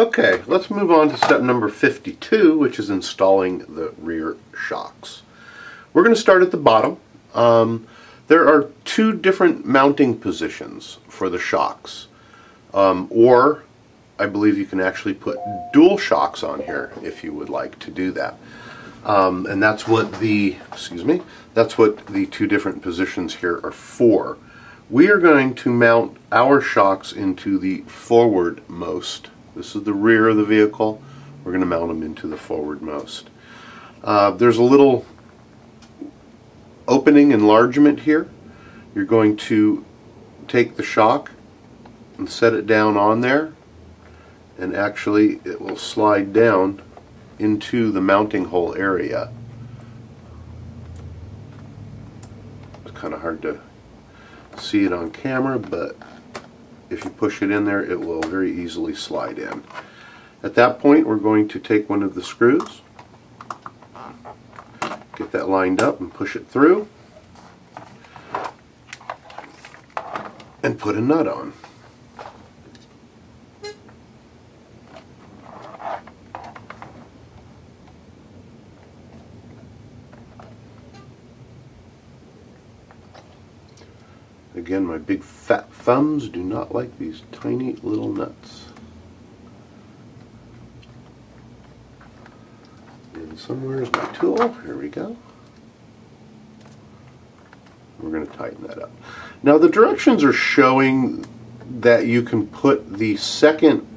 Okay, let's move on to step number 52, which is installing the rear shocks. We're going to start at the bottom. There are two different mounting positions for the shocks, or I believe you can actually put dual shocks on here if you would like to do that. And that's what the two different positions here are for. We are going to mount our shocks into the forwardmost. This is the rear of the vehicle. We're going to mount them into the forwardmost. There's a little opening enlargement here. You're going to take the shock and set it down on there, and actually it will slide down into the mounting hole area. It's kind of hard to see it on camera, but if you push it in there, it will very easily slide in. At that point, we're going to take one of the screws, get that lined up and push it through, and put a nut on. Again, my big fat thumbs do not like these tiny little nuts. And somewhere is my tool. Here we go. We're going to tighten that up. Now the directions are showing that you can put the second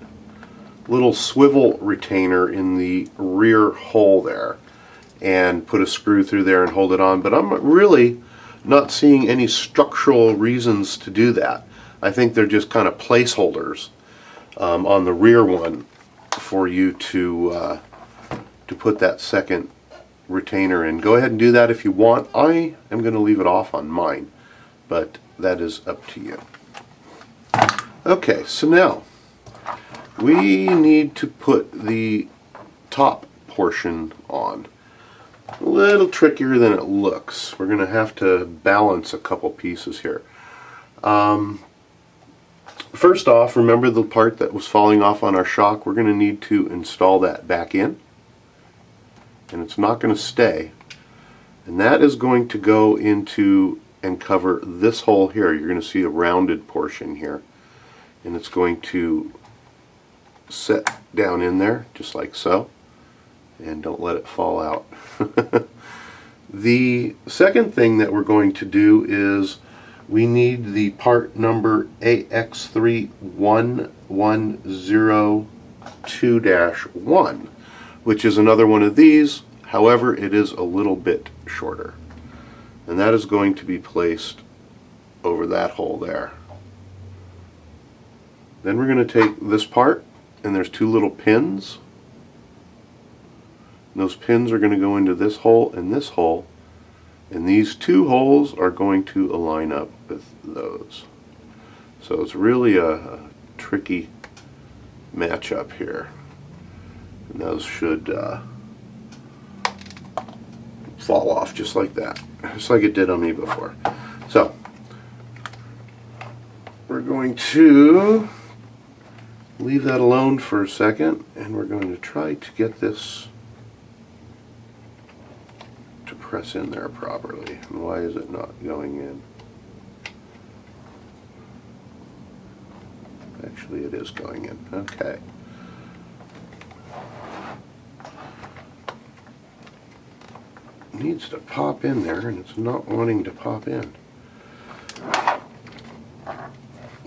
little swivel retainer in the rear hole there and put a screw through there and hold it on, but I'm really not seeing any structural reasons to do that. I think they're just kind of placeholders on the rear one for you to put that second retainer in. Go ahead and do that if you want. I am going to leave it off on mine, but that is up to you. Okay, so now we need to put the top portion on. A little trickier than it looks. We're going to have to balance a couple pieces here. First off, remember the part that was falling off on our shock? We're going to need to install that back in, and it's not going to stay. And that is going to go into and cover this hole here. You're going to see a rounded portion here, and it's going to set down in there just like so, and don't let it fall out. The second thing that we're going to do is we need the part number AX31102-1, which is another one of these. However, it is a little bit shorter, and that is going to be placed over that hole there. Then we're going to take this part, and there's two little pins. And those pins are going to go into this hole and this hole, and these two holes are going to align up with those. So it's really a tricky matchup here, and those should fall off just like that, just like it did on me before. So we're going to leave that alone for a second, and we're going to try to get this to press in there properly. And why is it not going in? Actually, it is going in. Okay. It needs to pop in there, and it's not wanting to pop in.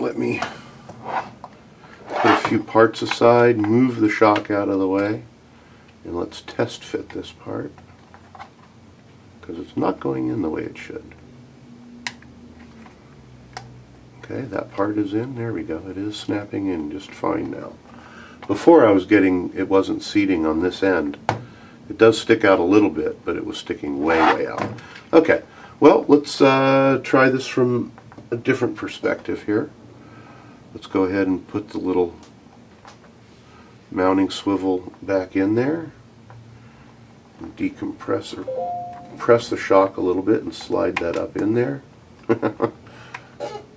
Let me put a few parts aside, move the shock out of the way, and let's test fit this part, because it's not going in the way it should. Okay, that part is in. There we go. It is snapping in just fine now. Before it wasn't seating on this end. It does stick out a little bit, but it was sticking way out. Okay, well, let's try this from a different perspective here. Let's go ahead and put the little mounting swivel back in there. Decompress or press the shock a little bit and slide that up in there.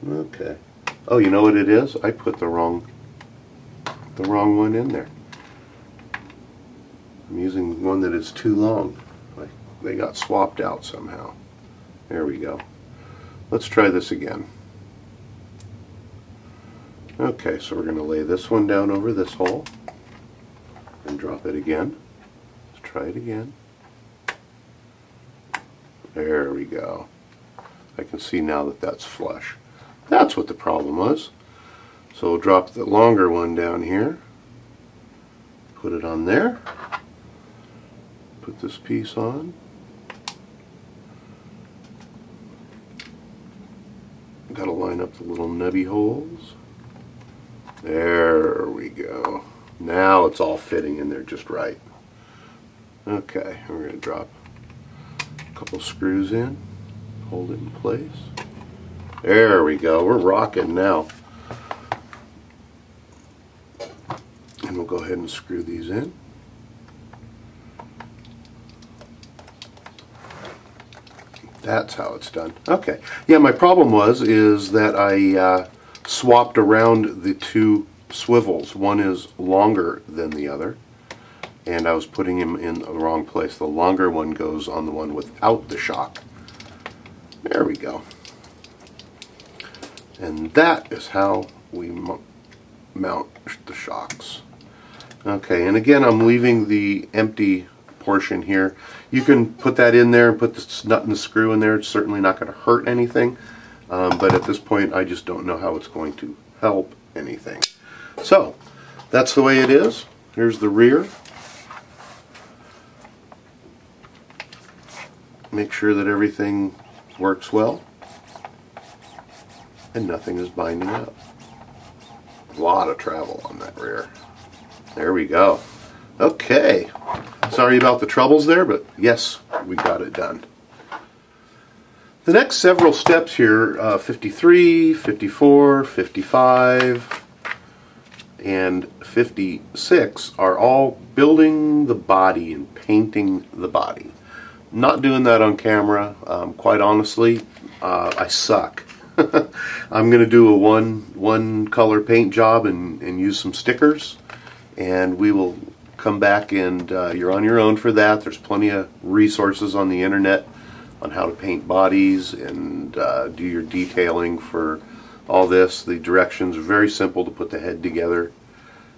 Okay. Oh, you know what it is? I put the wrong the wrong one in there. I'm using one that is too long. Like they got swapped out somehow. There we go. Let's try this again. Okay, so we're going to lay this one down over this hole and drop it again. Let's try it again. There we go. I can see now that that's flush. That's what the problem was. So we'll drop the longer one down here, put it on there, put this piece on. Got to line up the little nubby holes. There we go. Now it's all fitting in there just right. Okay, we're going to drop a couple screws in, hold it in place. There we go. We're rocking now. And we'll go ahead and screw these in. That's how it's done. Okay. Yeah, my problem is that I swapped around the two swivels. One is longer than the other, and I was putting him in the wrong place. The longer one goes on the one without the shock. There we go. And that is how we mount the shocks. Okay, and again I'm leaving the empty portion here. You can put that in there and put the nut and the screw in there. It's certainly not going to hurt anything, but at this point I just don't know how it's going to help anything. So that's the way it is. Here's the rear. Make sure that everything works well and nothing is binding up. A lot of travel on that rear. There we go. Okay. Sorry about the troubles there, but yes, we got it done. The next several steps here, 53, 54, 55, and 56 are all building the body and painting the body. Not doing that on camera. Quite honestly, I suck. I'm going to do a one color paint job and use some stickers, and we will come back and you're on your own for that. There's plenty of resources on the internet on how to paint bodies and do your detailing for all this. The directions are very simple to put the head together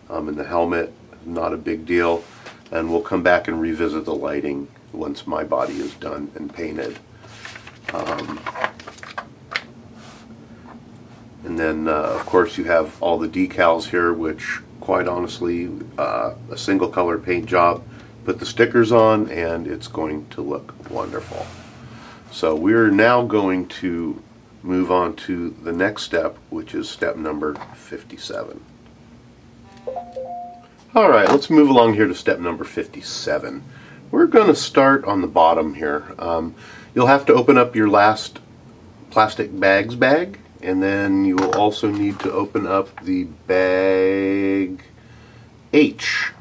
and the helmet, not a big deal, and we'll come back and revisit the lighting once my body is done and painted. And then of course you have all the decals here, which quite honestly a single color paint job, put the stickers on and it's going to look wonderful. So we're now going to move on to the next step, which is step number 57. Alright, let's move along here to step number 57. We're going to start on the bottom here. You'll have to open up your last plastic bags bag, and then you will also need to open up the bag H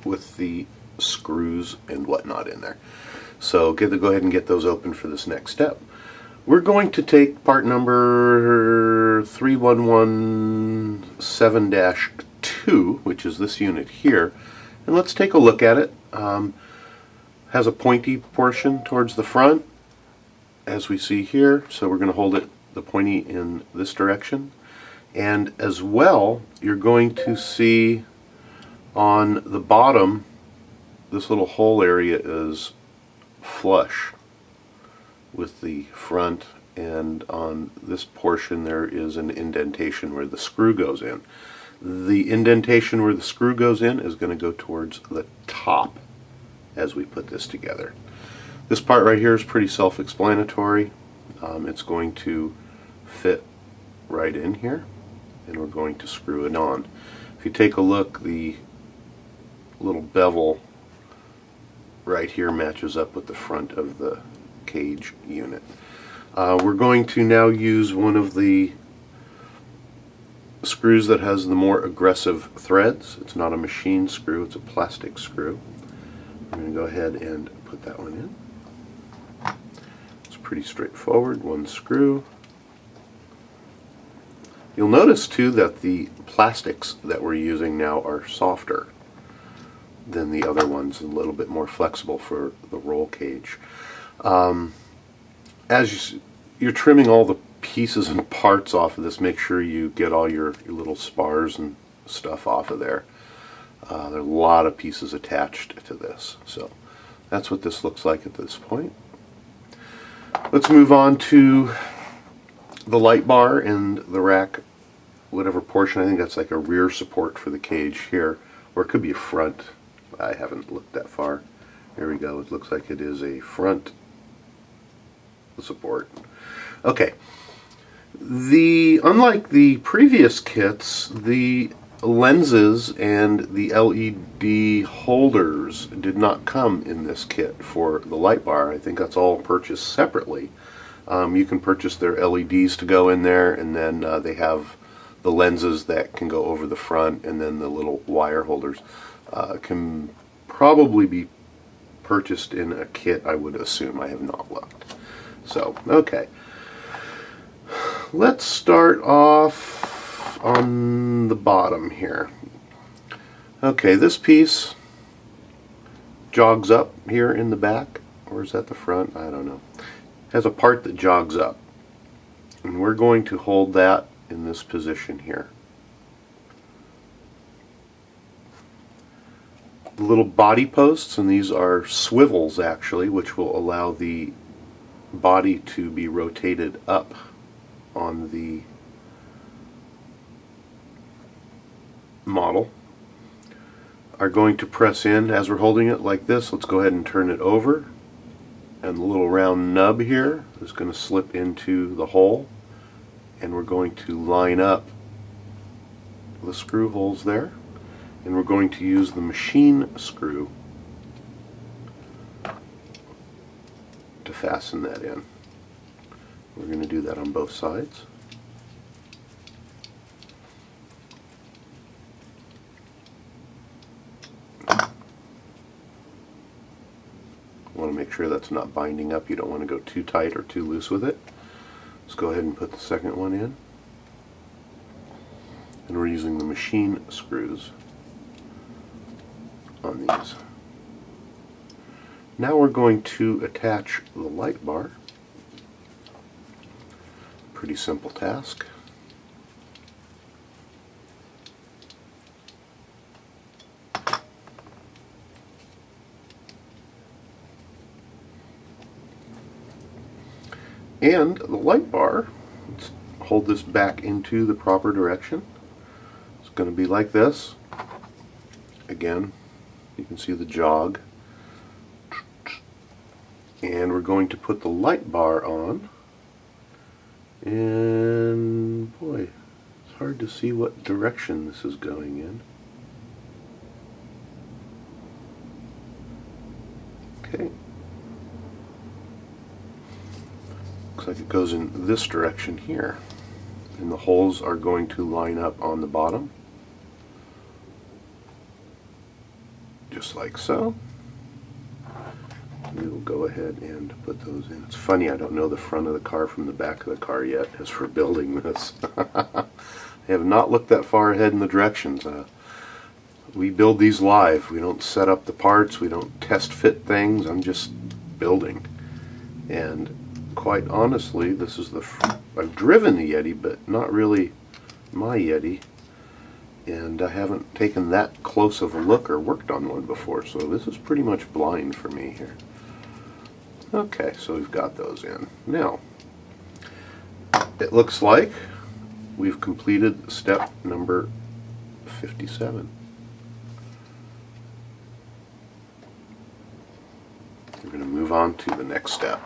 with the screws and whatnot in there. So go ahead and get those open for this next step. We're going to take part number 3117-2, which is this unit here, and let's take a look at it. Has a pointy portion towards the front, as we see here, so we're going to hold it the pointy in this direction. And as well, you're going to see on the bottom, this little hole area is flush with the front, and on this portion there is an indentation where the screw goes in. The indentation where the screw goes in is going to go towards the top as we put this together. This part right here is pretty self-explanatory. It's going to fit right in here, and we're going to screw it on. If you take a look, the little bevel right here matches up with the front of the cage unit. We're going to now use one of the screws that has the more aggressive threads. It's not a machine screw, it's a plastic screw. I'm going to go ahead and put that one in. It's pretty straightforward. One screw, You'll notice too that the plastics that we're using now are softer than the other ones, a little bit more flexible for the roll cage. As you're trimming all the pieces and parts off of this, make sure you get all your little spars and stuff off of there. There are a lot of pieces attached to this, so that's what this looks like at this point. Let's move on to the light bar and the rack, whatever portion. I think that's like a rear support for the cage here, or it could be a front. I haven't looked that far. There we go. It looks like it is a front support. Okay. Unlike the previous kits, the lenses and the LED holders did not come in this kit for the light bar. I think that's all purchased separately. You can purchase their LEDs to go in there, and then they have the lenses that can go over the front, and then the little wire holders can probably be purchased in a kit, I would assume. I have not looked. So, okay. Let's start off on the bottom here. Okay, this piece jogs up here in the back, or is that the front? I don't know. Has a part that jogs up, and we're going to hold that in this position here. The little body posts, and these are swivels actually, which will allow the body to be rotated up on the model, are going to press in as we're holding it like this. Let's go ahead and turn it over, and the little round nub here is going to slip into the hole, and we're going to line up the screw holes there, and we're going to use the machine screw to fasten that in. We're going to do that on both sides. Want to make sure that's not binding up. You don't want to go too tight or too loose with it. Let's go ahead and put the second one in. And we're using the machine screws on these. Now we're going to attach the light bar. Pretty simple task. And the light bar, let's hold this back into the proper direction. It's going to be like this. Again, you can see the jog. And we're going to put the light bar on. And boy, it's hard to see what direction this is going in. Okay. Looks like it goes in this direction here. And the holes are going to line up on the bottom. Just like so. We will go ahead and put those in. It's funny, I don't know the front of the car from the back of the car yet as for building this. I have not looked that far ahead in the directions. We build these live. We don't set up the parts. We don't test fit things. I'm just building. And quite honestly, this is I've driven the Yeti, but not really my Yeti. And I haven't taken that close of a look or worked on one before, so this is pretty much blind for me here. Okay, so we've got those in. Now, it looks like we've completed step number 57. We're going to move on to the next step.